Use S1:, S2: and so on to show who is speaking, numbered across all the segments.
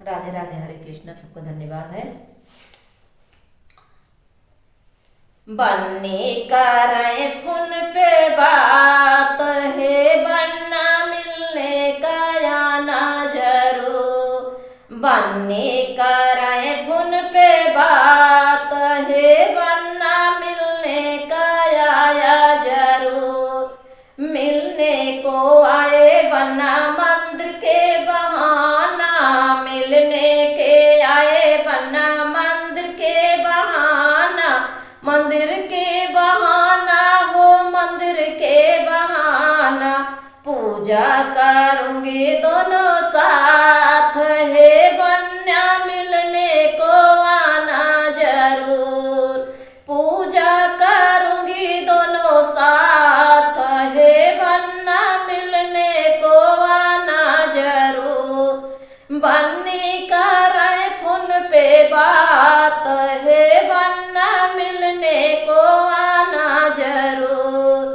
S1: राधे राधे, हरे कृष्ण, सबको धन्यवाद है। बन्नी करे फोन पे बात है, बन्ना मिलने का आना जरूर। बन्नी करे फोन पे बात है, बन्ना मिलने का आया जरूर। मिलने को आए बन्ना मंदिर के बहाना, मिलने के आए बन्ना मंदिर के बहाना। मंदिर के बहाना हो, मंदिर के बहाना। पूजा करूंगी दोनों साथ है, बन्ना मिलने को आना जरूर। पूजा करूंगी दोनों साथ है, बन्ना मिलने को आना जरूर। बन्नी करे फोन पे बात है, बन्ना मिलने को आना जरूर।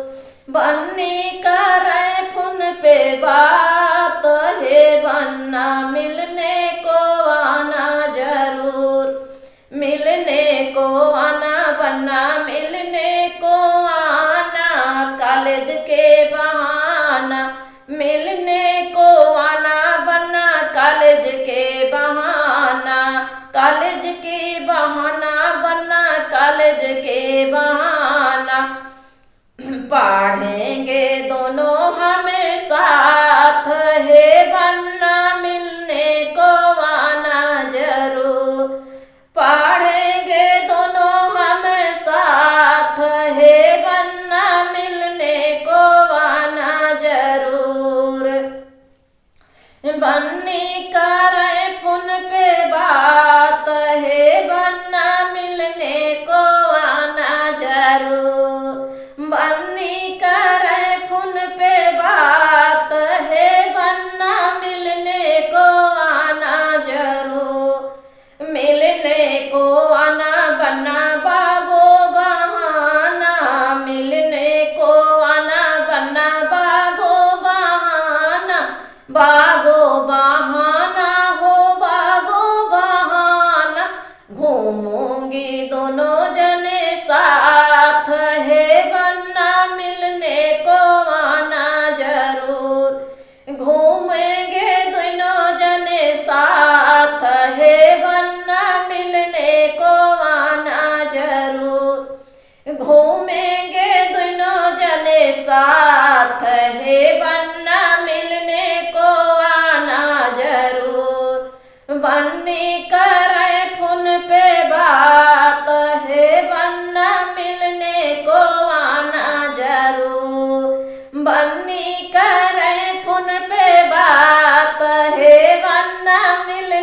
S1: बन्नी करे फोन पे बात है, बन्ना मिलने को आना जरूर। मिलने को आना बन्ना, मिलने को आना कॉलेज के बहाना। मिलने को आना बन्ना कॉलेज के बहाना। कॉलेज के बहाना बन्ना कॉलेज के बहाना। पढ़ेंगे दोनों हमें साथ है, बन्ना मिलने को आना जरूर। पढ़ेंगे दोनों हमें साथ है, बन्ना मिलने को आना जरूर। बन्नी करे फोन पे बात है, बन्ना मिलने को आना जरूर। बन्नी करे फोन पे बात है, बन्ना मिलने को आना जरूर। मिलने को आना बन्ना बागो बहाना। मिलने को आना बन्ना बागो बहाना। बागो बहाना हो, बागो बहाना। घूमूंगी दोनों जने साथ है, बन्ना मिलने को आना जरूर। घूमेंगे दोनों जने साथ है, बन्ना मिलने को आना जरूर। घूमेंगे दोनों जने साथ है, बन्ना मिलने को आना जरूर। बन्नी करे फोन पे बात है, बन्ना मिलने को आना जरूर। बन्नी करे फोन पे बात है, बन्ना मिल